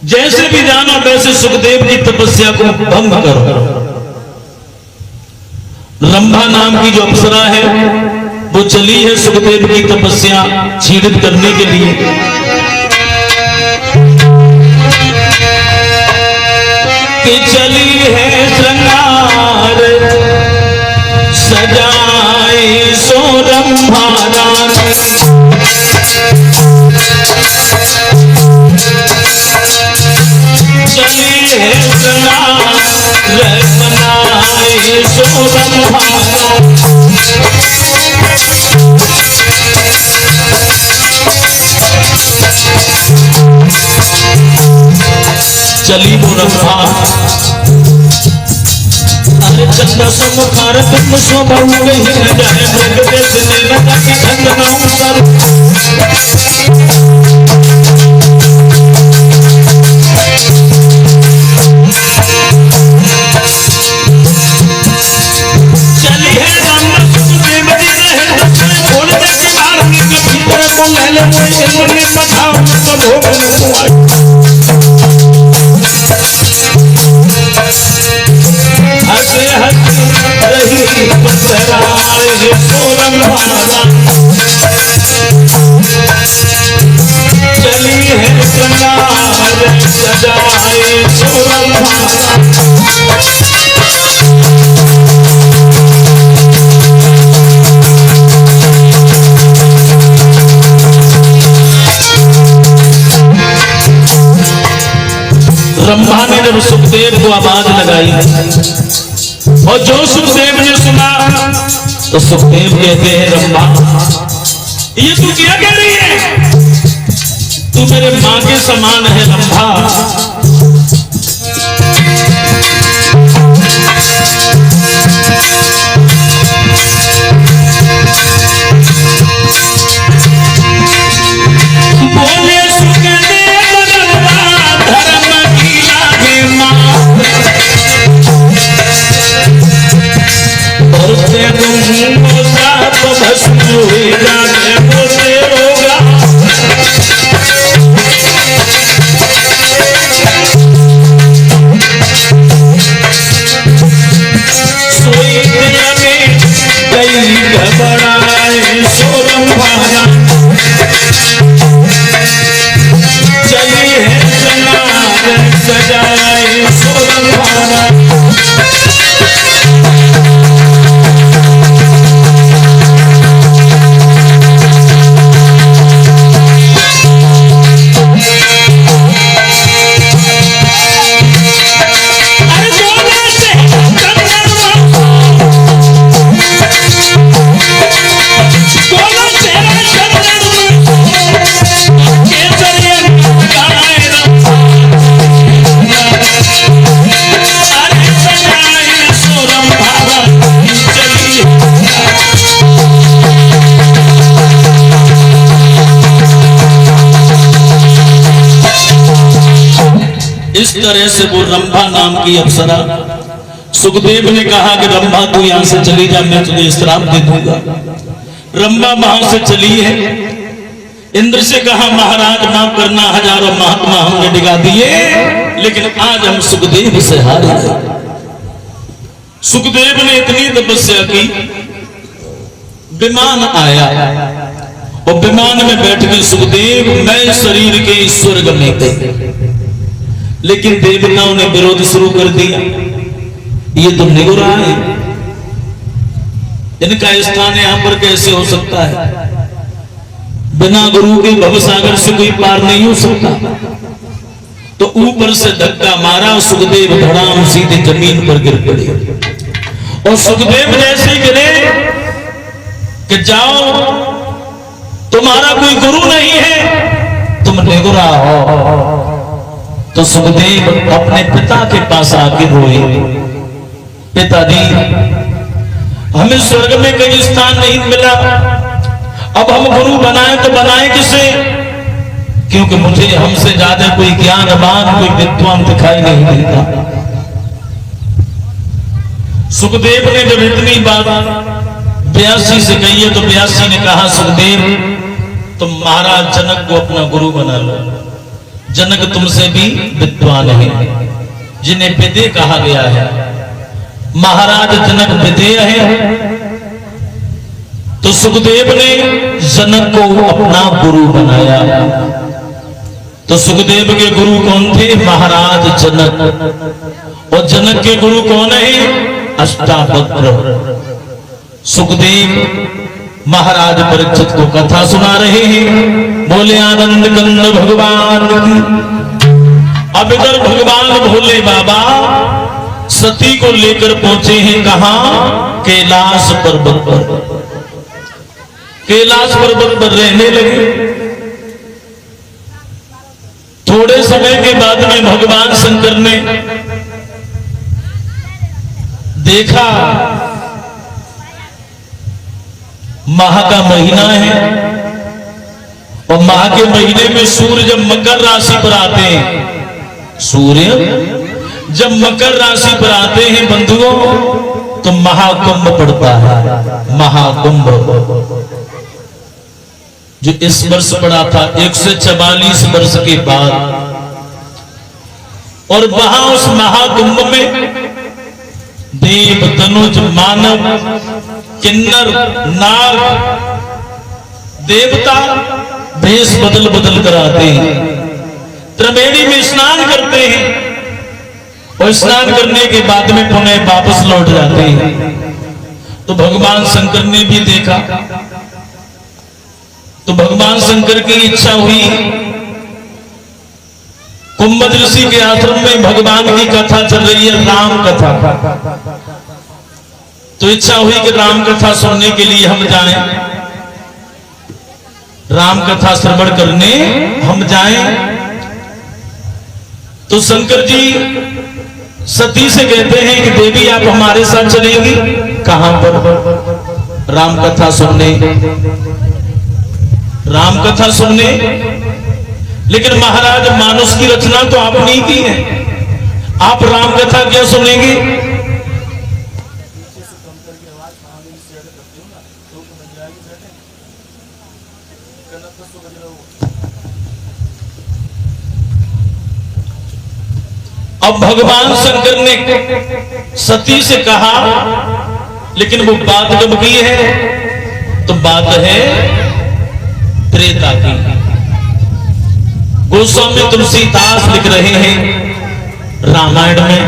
जैसे भी जाना वैसे सुखदेव की तपस्या को भंग करो। रंभा नाम की जो अप्सरा है वो चली है सुखदेव की तपस्या छीड़ित करने के लिए। कि चली है श्रृंगार सजाए सो रंभा रानी, चली है श्रृंगार बनाए सो रंभा चली वो रंभा। अरे चंदा सुमुखार तुम सो बहु गई न जाए मृग देश ने लगा के खंडनाओं सर। चली है रंभा सुखदेव जी रहे दक्षिण छोड़ दे के मारने के भीतर को ले ले मुझे इन्होंने पठाओ तो भोग न आई। हंसे हंस रही बसराए सो रंभा, चली है श्रृंगार सजाए सो रंभा। रंभा ने जब सुखदेव को आवाज लगाई और जो सुखदेव ने सुना तो सुखदेव कहते हैं रंभा ये तू क्या कह रही है, तू मेरे मां के समान है रंभा। बोले सुखदेव रंभा धर्म की लागे मां, और से तुमको साप भस्म हुई जाने को से होगा। सोई दिया में कई घबराए सो रंभा, चली है श्रृंगार सजाए सो रंभा। इस तरह से वो रंभा नाम की अप्सरा, सुखदेव ने कहा कि रंभा तू यहां से चली जा, मैं तुझे श्राप दे दूंगा। रंभा वहां से चली है। इंद्र से कहा महाराज माफ करना, हजारों महात्मा हमने डिगा दिए लेकिन आज हम सुखदेव से हार गए। सुखदेव ने इतनी तपस्या की, विमान आया और विमान में बैठ के सुखदेव नए शरीर के स्वर्ग में गए, लेकिन देवताओं ने विरोध शुरू कर दिया। ये तो निगुरा है, इनका स्थान यहां पर कैसे हो सकता है, बिना गुरु के भवसागर से कोई पार नहीं हो सकता। तो ऊपर से धक्का मारा, सुखदेव धड़ाम सीधे जमीन पर गिर पड़े। और सुखदेव जैसे गिरे कि जाओ तुम्हारा कोई गुरु नहीं है, तुम निगुरा हो। तो सुखदेव अपने पिता के पास आके रोए, पिताजी हमें स्वर्ग में कहीं स्थान नहीं मिला, अब हम गुरु बनाए तो बनाए किसे, क्योंकि मुझे हमसे ज्यादा कोई ज्ञानवान कोई विद्वान दिखाई नहीं देता। सुखदेव ने जब इतनी बात व्यासी से कही है तो व्यासी ने कहा सुखदेव तुम महाराज जनक को अपना गुरु बना लो। जनक तुमसे भी विद्वान है, जिन्हें विदेह कहा गया है। महाराज जनक विदेह है, तो सुखदेव ने जनक को अपना गुरु बनाया। तो सुखदेव के गुरु कौन थे? महाराज जनक। और जनक के गुरु कौन है? अष्टावक्र। सुखदेव महाराज परीक्षित को कथा सुना रहे हैं। बोले आनंद कंद भगवान की। अब इधर भगवान भोले बाबा सती को लेकर पहुंचे हैं कहां? कैलाश पर्वत पर। कैलाश पर्वत पर रहने लगे। थोड़े समय के बाद में भगवान शंकर ने देखा माह का महीना है, और माह के महीने में सूर्य जब मकर राशि पर आते हैं, सूर्य जब मकर राशि पर आते हैं बंधुओं, तो महाकुंभ पड़ता है। महाकुंभ जो इस वर्ष पड़ा था 144 वर्ष के बाद, और वहां उस महाकुंभ में देव, धनुष, मानव, किन्नर, नाग, देवता भेष बदल बदल कर आते हैं। त्रिवेणी में स्नान करते हैं, और स्नान करने के बाद में पुनः वापस लौट जाते हैं। तो भगवान शंकर ने भी देखा, तो भगवान शंकर की इच्छा हुई, कुंभ ऋषि के आश्रम में भगवान की कथा चल रही है, राम कथा। तो इच्छा हुई कि राम कथा सुनने के लिए हम जाएं, राम कथा श्रवण करने हम जाएं। तो शंकर जी सती से कहते हैं कि देवी आप हमारे साथ चलेंगी? कहां पर? राम कथा सुनने। राम कथा सुनने। लेकिन महाराज मानुष की रचना तो आप नहीं की है, आप राम कथा क्या सुनेंगे? अब भगवान शंकर ने सती से कहा, लेकिन वो बात कब की है? तो बात है त्रेता की। गोस्वामी तुलसीदास लिख रहे हैं रामायण में,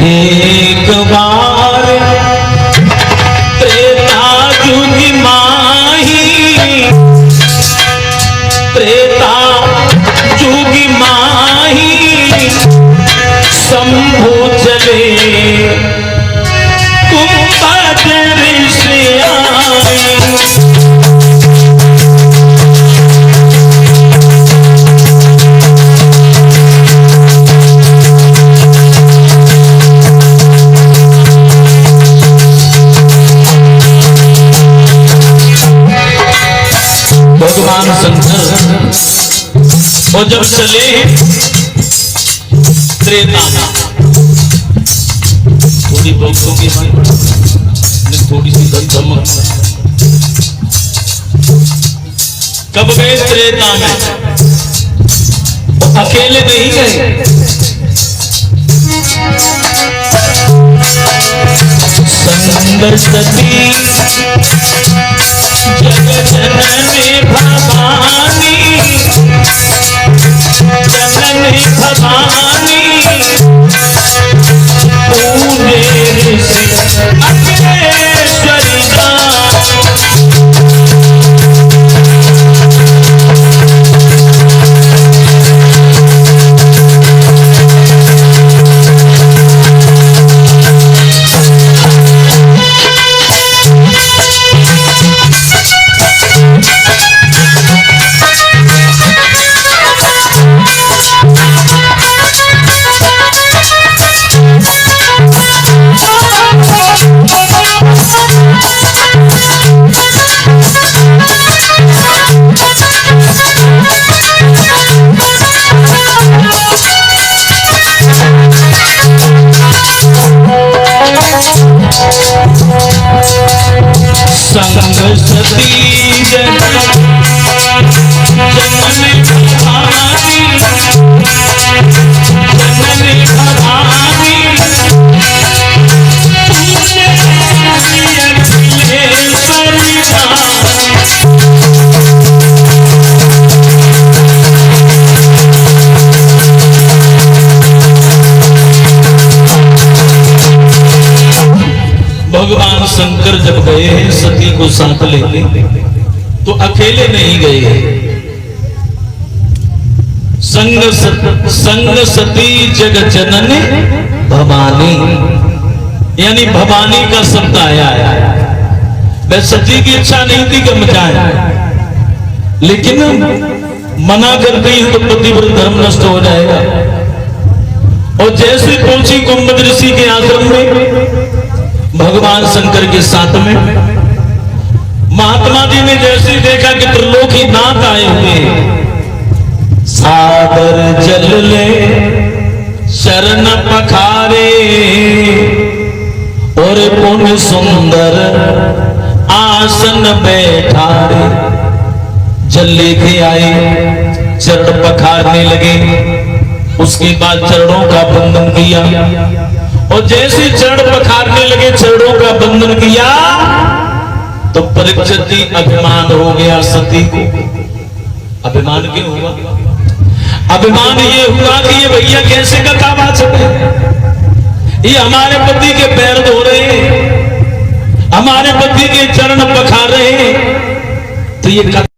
एक बार त्रेता युग माही, त्रेता युग माही, शंभु चले कुंभ ऋषि आए। भगवान शंकर और जब चले त्रेता में, थोड़ी भक्तों की थोड़ी सी धमक, कब गए त्रेता में? अकेले नहीं गए, संग सती जग जननी भवानी, जननी भवानी, पूरे ऋषि अखिलेश्वरी सती जननी भवानी भगवान शंकर जब गए हैं सती को साथ लेने, तो अकेले नहीं गए। संग सती जग जननी भवानी, यानी भवानी का शब्द आया है। वह सती की इच्छा नहीं थी कि हम जाए, लेकिन मना करते ही तो पतिव्रत धर्म नष्ट हो जाएगा। और जैसे पहुंची कुंभ ऋषि के आश्रम में भगवान शंकर के साथ में, महात्मा जी ने जैसे देखा कि त्रिलोकीनाथ आए हुए, सादर जल ले शरण पखारे और पुण्य सुंदर आसन बैठारे। जल लेके आए, चरण पखारने लगे, उसके बाद चरणों का बंधन किया। और जैसे चरण पखारने लगे, चरणों का बंधन किया, तो परीक्षित अभिमान हो गया सती को। अभिमान क्यों हुआ? अभिमान ये हुआ कि ये भैया कैसे कथा बात है, ये हमारे पति के पैर धो रहे हैं, हमारे पति के चरण पखार रहे हैं, तो ये